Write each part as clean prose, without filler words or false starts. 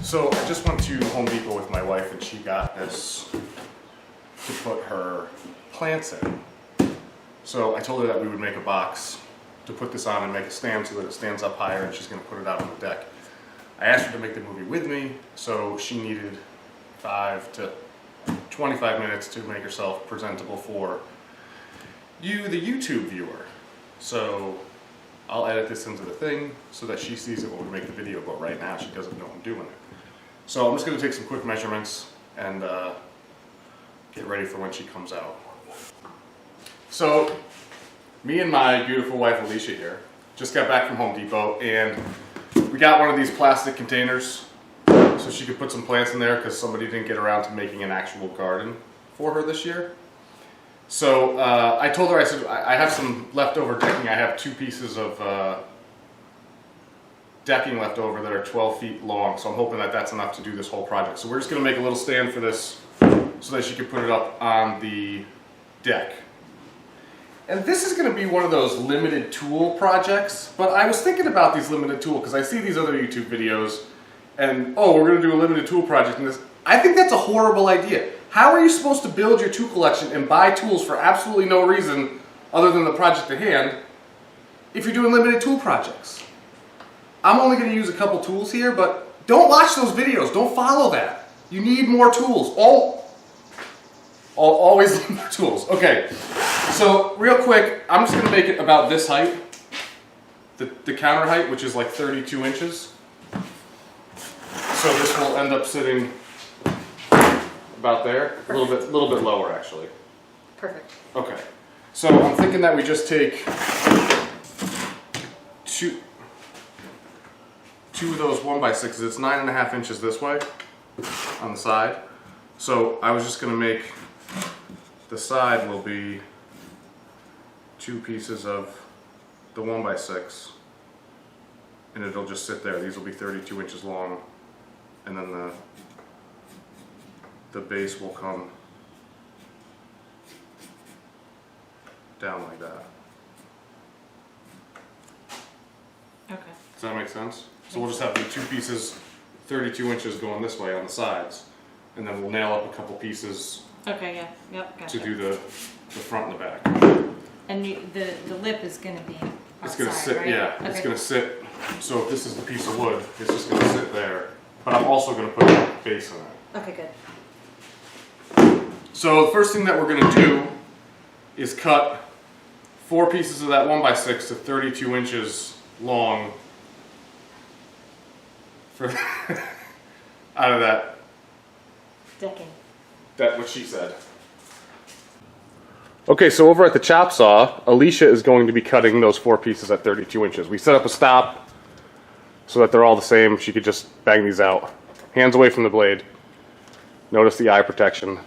So I just went to Home Depot with my wife and she got this to put her plants in. So I told her that we would make a box to put this on and make a stand so that it stands up higher, and she's going to put it out on the deck. I asked her to make the movie with me, so she needed 5 to 25 minutes to make herself presentable for you, the YouTube viewer. So I'll edit this into the thing so that she sees it when we make the video, but right now she doesn't know I'm doing it. So I'm just going to take some quick measurements and get ready for when she comes out. So me and my beautiful wife Alicia here just got back from Home Depot, and we got one of these plastic containers so she could put some plants in there because somebody didn't get around to making an actual garden for her this year. So I told her, I said, I have some leftover decking. I have 2 pieces of decking left over that are 12 feet long, so I'm hoping that that's enough to do this whole project. So we're just going to make a little stand for this so that she can put it up on the deck. And this is going to be one of those limited tool projects, but I was thinking about these limited tool because I see these other YouTube videos and, oh, we're going to do a limited tool project in this. I think that's a horrible idea. How are you supposed to build your tool collection and buy tools for absolutely no reason other than the project at hand if you're doing limited tool projects? I'm only going to use a couple tools here, but don't watch those videos. Don't follow that. You need more tools. Always need more tools. Okay, so real quick, I'm just going to make it about this height, the counter height, which is like 32 inches. So this will end up sitting about there, a little bit lower actually. Perfect. Okay, so I'm thinking that we just take two of those 1x6s. It's 9.5 inches this way on the side. So I was just going to make the side will be 2 pieces of the 1x6, and it'll just sit there. These will be 32 inches long, and then the base will come down like that. Okay. Does that make sense? So we'll just have the 2 pieces 32 inches going this way on the sides, and then we'll nail up a couple pieces. Okay, yeah, yep, gotcha. To do the front and the back. And the lip is going to be outside, it's going to sit, right? yeah, okay. It's going to sit. So if this is the piece of wood, it's just going to sit there. But I'm also going to put a base in it. Okay, good. So the first thing that we're going to do is cut 4 pieces of that 1x6 to 32 inches long for out of that. Decking. That's what she said. Okay, so over at the chop saw, Alicia is going to be cutting those 4 pieces at 32 inches. We set up a stop so that they're all the same. She could just bang these out. Hands away from the blade. Notice the eye protection.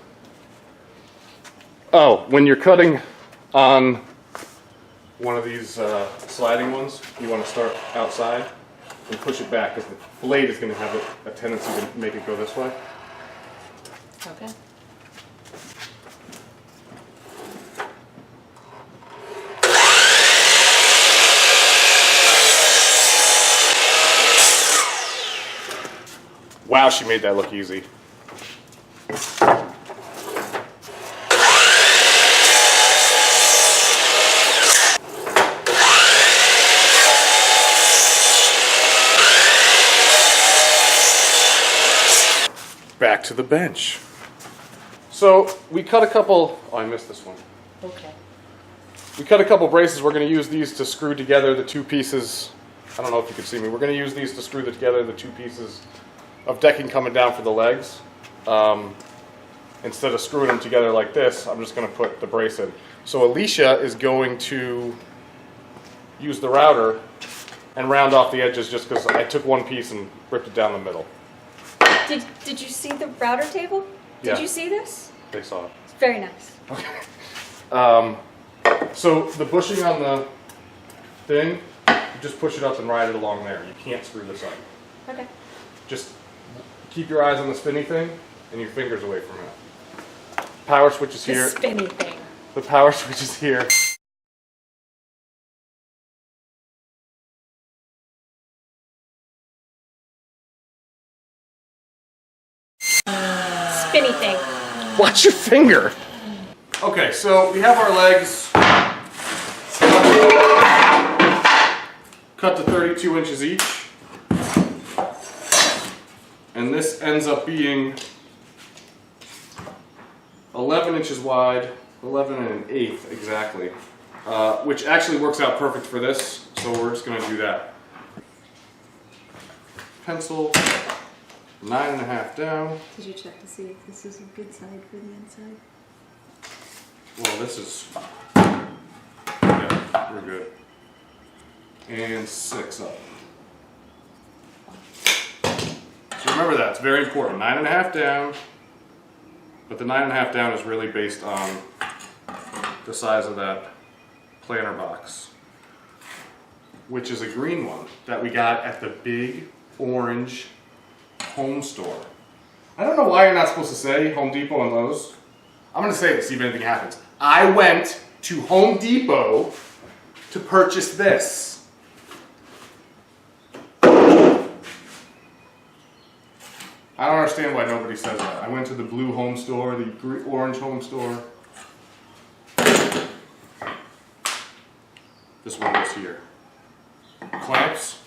Oh, when you're cutting on one of these sliding ones, you want to start outside and push it back because the blade is going to have a tendency to make it go this way. Okay. Wow, she made that look easy. Back to the bench. So we cut a couple, oh, I missed this one. Okay. We cut a couple braces. We're going to use these to screw together the 2 pieces. I don't know if you can see me. We're going to use these to screw together the 2 pieces of decking coming down for the legs. Instead of screwing them together like this, I'm just going to put the brace in. So Alicia is going to use the router and round off the edges just because I took 1 piece and ripped it down the middle. Did you see the router table? Did you see this? They saw it. It's very nice. Okay. So the bushing on the thing, you just push it up and ride it along there. You can't screw this up. Okay. Just keep your eyes on the spinny thing and your fingers away from it. Power switch is here. The spinny thing. The power switch is here. spinny thing. Watch your finger. Okay, so we have our legs cut to 32 inches each. And this ends up being 11 inches wide, 11 1/8 exactly, which actually works out perfect for this, so we're just going to do that. Pencil, 9.5 down. Did you check to see if this is a good side for the inside? Well, this is, yeah, we're good. And 6 up. So remember that, it's very important. 9.5 down, but the 9.5 down is really based on the size of that planter box, which is a green one that we got at the big orange home store. I don't know why you're not supposed to say Home Depot and Lowe's. I'm going to say it to see if anything happens. I went to Home Depot to purchase this. I don't understand why nobody says that. I went to the blue home store, the orange home store. This one was here. Clamps.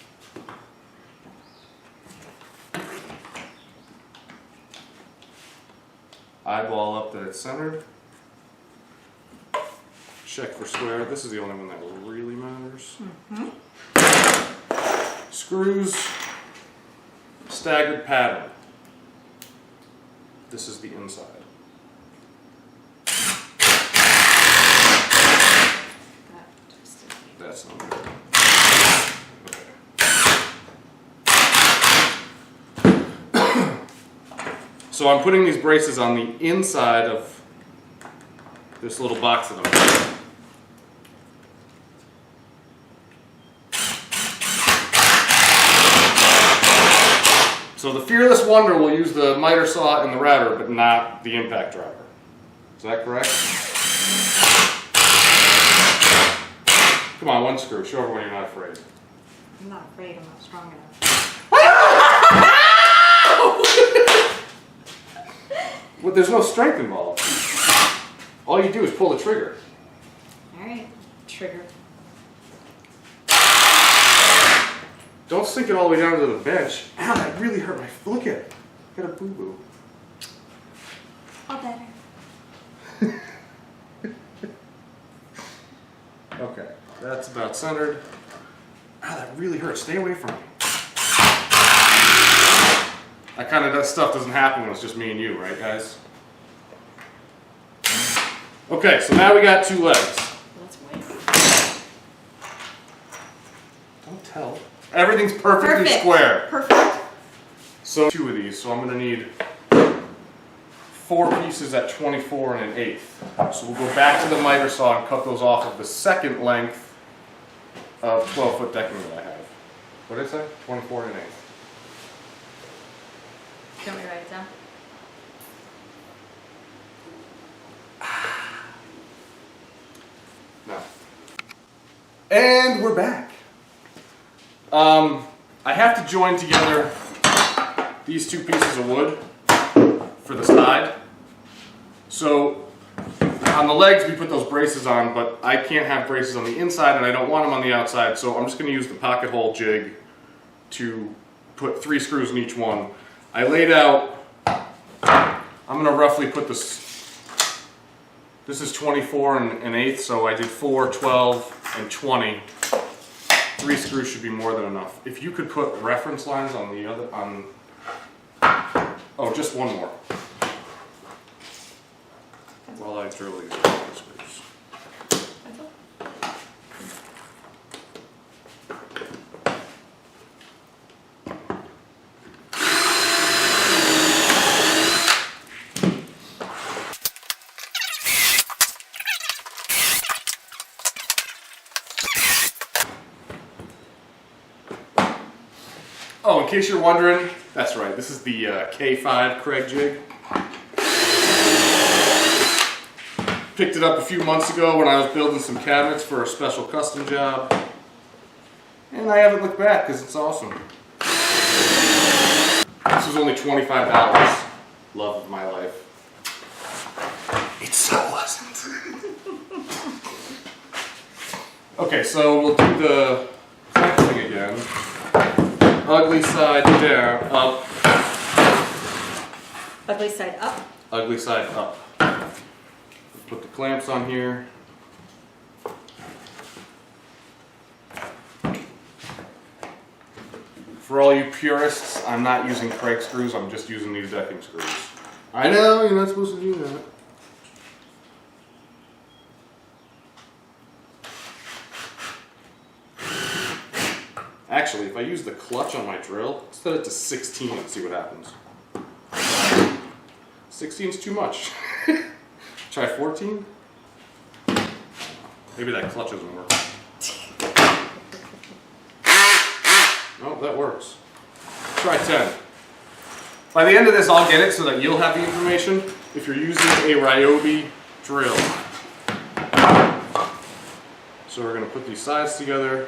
Eyeball up that it's centered. Check for square. This is the only one that really matters. Screws. Staggered pattern. This is the inside. That's not good. Okay. So I'm putting these braces on the inside of this little box that I'm in. So the Fearless Wonder will use the miter saw and the router, but not the impact driver. Is that correct? Come on, one screw. Show everyone you're not afraid. I'm not afraid, I'm not strong enough. Well, there's no strength involved. All you do is pull the trigger. Alright, trigger. Don't sink it all the way down to the bench. Ow, that really hurt my foot. Look at it. Got a boo-boo. All better. Okay, that's about centered. Ow, that really hurts. Stay away from me. That kind of stuff doesn't happen when it's just me and you, right, guys? Okay, so now we got 2 legs. Let's wait. Don't tell. Everything's perfectly Perfect. square. Perfect. So 2 of these, so I'm going to need 4 pieces at 24 1/8. So we'll go back to the miter saw and cut those off of the second length of 12-foot decking that I have. What did I say? 24 1/8. Do you want me to write it down? No. And we're back. I have to join together these 2 pieces of wood for the side. So on the legs we put those braces on, but I can't have braces on the inside and I don't want them on the outside, so I'm just going to use the pocket hole jig to put 3 screws in each one. I laid out, I'm going to roughly put this is 24 1/8, so I did 4, 12, and 20. 3 screws should be more than enough. If you could put reference lines on the other, oh, just one more. While I drill these screws. Oh, in case you're wondering, that's right, this is the K5 Craig jig. Picked it up a few months ago when I was building some cabinets for a special custom job. And I haven't looked back because it's awesome. This was only $25. love of my life. It's so pleasant. Okay, so we'll do the clamp thing again. Ugly side down, up. Ugly side up. Ugly side up. Put the clamps on here. For all you purists, I'm not using Craig screws, I'm just using these decking screws. I know, you're not supposed to do that. Actually, if I use the clutch on my drill, set it to 16 and see what happens. 16 is too much. Try 14? Maybe that clutch doesn't work. No, that works. Try 10. By the end of this, I'll get it so that you'll have the information if you're using a Ryobi drill. So we're going to put these sides together,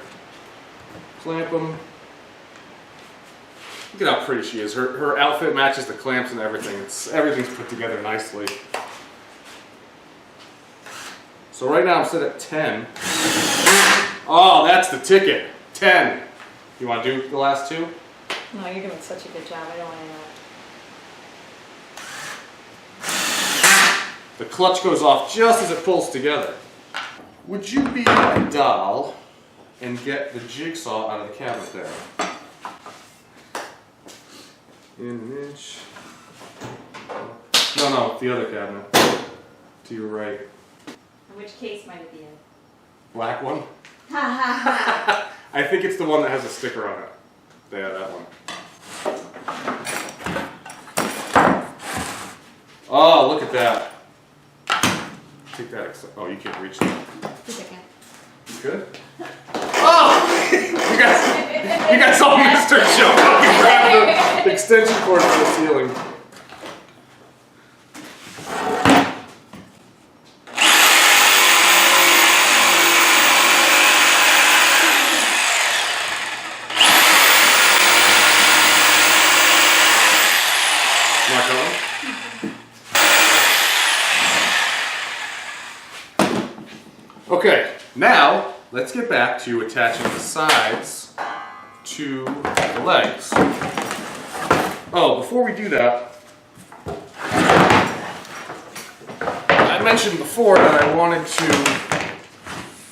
clamp them. Look at how pretty she is. Her outfit matches the clamps and everything. Everything's put together nicely. So right now I'm set at 10. Oh, that's the ticket. 10. You want to do the last two? No, you're doing such a good job. I don't want to know. The clutch goes off just as it pulls together. Would you be a doll and get the jigsaw out of the cabinet there? In an inch. No, the other cabinet. To your right. In which case might it be in? Black one? I think it's the one that has a sticker on it. Yeah, that one. Oh, look at that. Take that. Oh, you can't reach that. Just a second. You good? Oh! you guys all missed her jump up and grab the extension cord from the ceiling. Not going? Okay, now let's get back to attaching the sides to the legs. Oh, before we do that, I mentioned before that I wanted to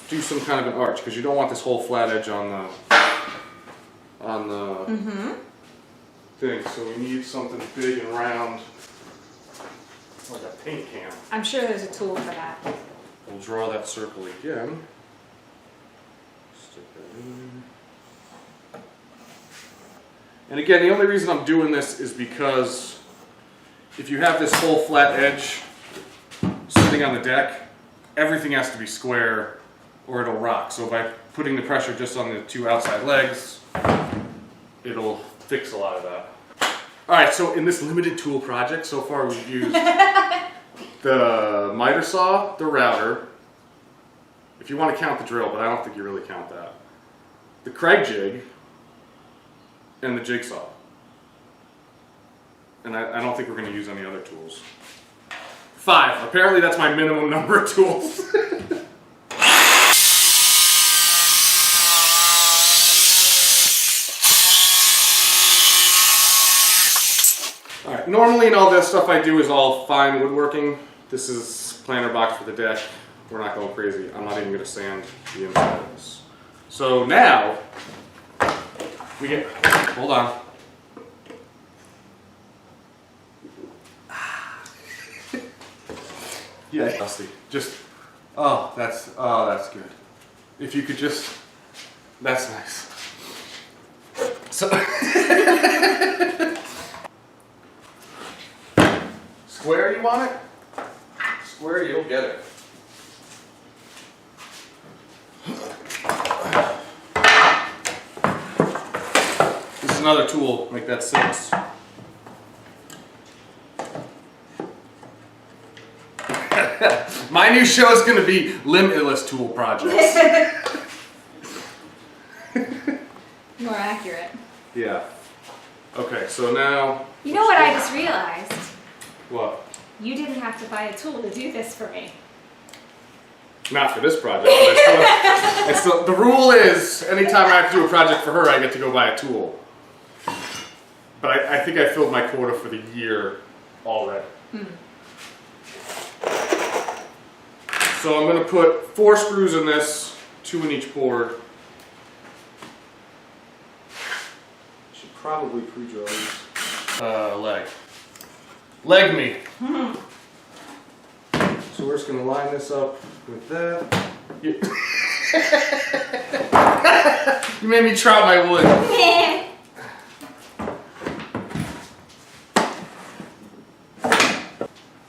do some kind of an arch because you don't want this whole flat edge on the thing. So we need something big and round, like a paint can. I'm sure there's a tool for that. We'll draw that circle again. Stick that in. And again, the only reason I'm doing this is because if you have this whole flat edge sitting on the deck, everything has to be square or it'll rock. So by putting the pressure just on the two outside legs, it'll fix a lot of that. Alright, so in this limited tool project, so far we've used the miter saw, the router, if you want to count the drill, but I don't think you really count that, the Craig jig, and the jigsaw. And I don't think we're going to use any other tools. 5. Apparently that's my minimum number of tools. Alright, normally in all this stuff I do is all fine woodworking. This is planter box for the deck. We're not going crazy. I'm not even going to sand the inside of this. So now, we get, hold on. Yeah, dusty. Just, that's good. If you could just, that's nice. So, square you want it? Square, you'll get it. This is another tool, make that 6. My new show is going to be limitless tool projects. More accurate. Yeah. Okay, so now... You know what I just realized? What? You didn't have to buy a tool to do this for me. Not for this project, but I still, the rule is, anytime I have to do a project for her, I get to go buy a tool. But I think I filled my quota for the year already. So I'm going to put 4 screws in this, 2 in each board. Should probably pre-drill these. Leg me. So we're just going to line this up with that. You made me trot my wood.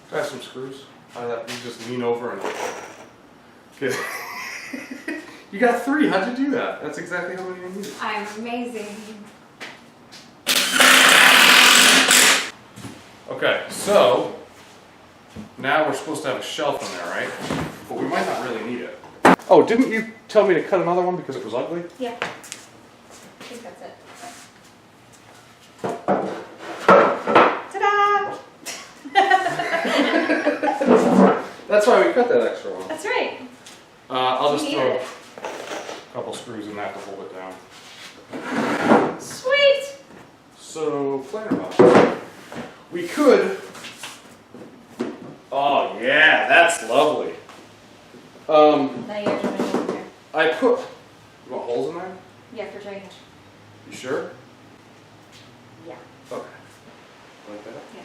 Try some screws. You just lean over and. Okay. You got 3. How'd you do that? That's exactly how many you need. I'm amazing. Okay, so now we're supposed to have a shelf in there, right? But we might not really need it. Oh, didn't you tell me to cut another one because it was ugly? Yeah. I think that's it. Ta-da! That's why we cut that extra one. That's right. I'll just You throw needed a couple screws in that to hold it down. Sweet! So, planter box. We could. Oh yeah, that's lovely. Now you're doing it over here. I put. You want holes in there? Yeah, for drainage. You sure? Yeah. Okay. Like that? Yeah.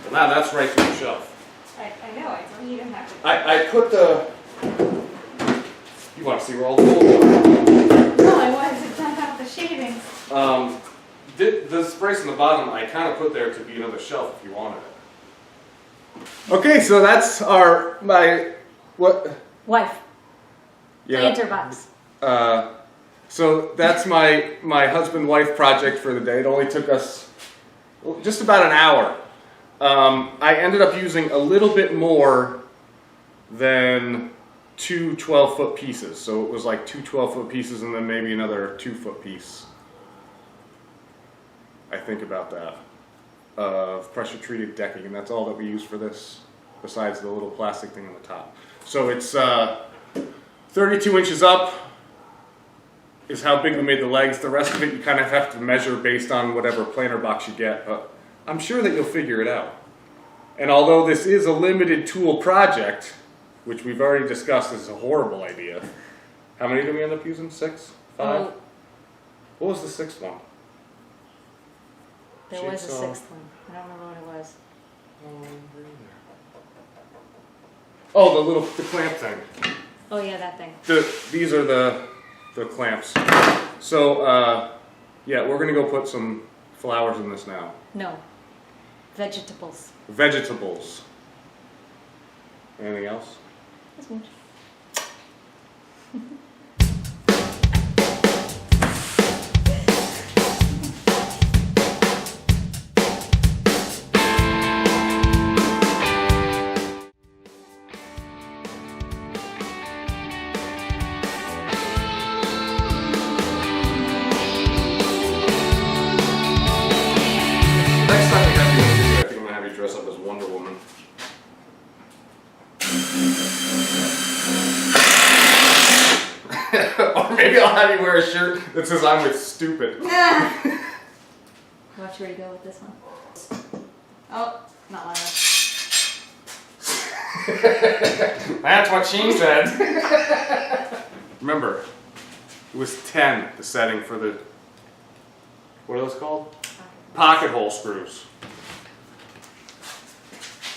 Well, now that's right through the shelf. I know, I told you didn't have to. I put the. You want to see where all the holes are? No, I wanted to dump out the shavings. This brace in the bottom, I kind of put there to be another shelf if you wanted it. Okay, so that's my Wife. yeah. Planter box. So that's my husband-wife project for the day. It only took us just about an hour. I ended up using a little bit more than 2 12-foot pieces. So it was like 2 12-foot pieces and then maybe another 2-foot piece. I think about that. Of pressure-treated decking, and that's all that we use for this, besides the little plastic thing on the top. So it's 32 inches up is how big we made the legs. The rest of it you kind of have to measure based on whatever planter box you get, but I'm sure that you'll figure it out. And although this is a limited tool project, which we've already discussed is a horrible idea, how many did we end up using? 6? 5? Oh. What was the 6th one? There was a Jigsaw. 6th one. I don't remember what it was. Oh, the clamp thing. Oh yeah, that thing. These are the clamps. So yeah, we're gonna go put some flowers in this now. No. Vegetables. Vegetables. Anything else? This one. Next time we have you in the video, I think I'm gonna have you dress up as Wonder Woman. Or maybe I'll have you wear a shirt that says I'm with stupid. Watch where you go with this one. Oh, not one enough. That's what she said. Remember, it was 10, the setting for the, what are those called? Pocket hole screws.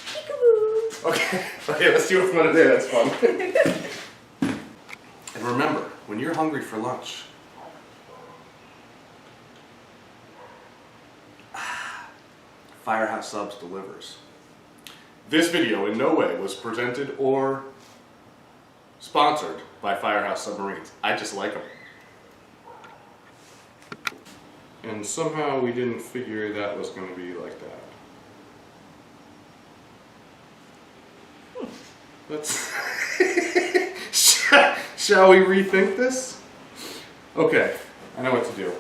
Peekaboo. Okay, let's see what's gonna do, that's fun. And remember, when you're hungry for lunch, Firehouse Subs delivers. This video in no way was presented or sponsored by Firehouse Submarines. I just like them. And somehow we didn't figure that was going to be like that. Let's... Shall we rethink this? Okay, I know what to do.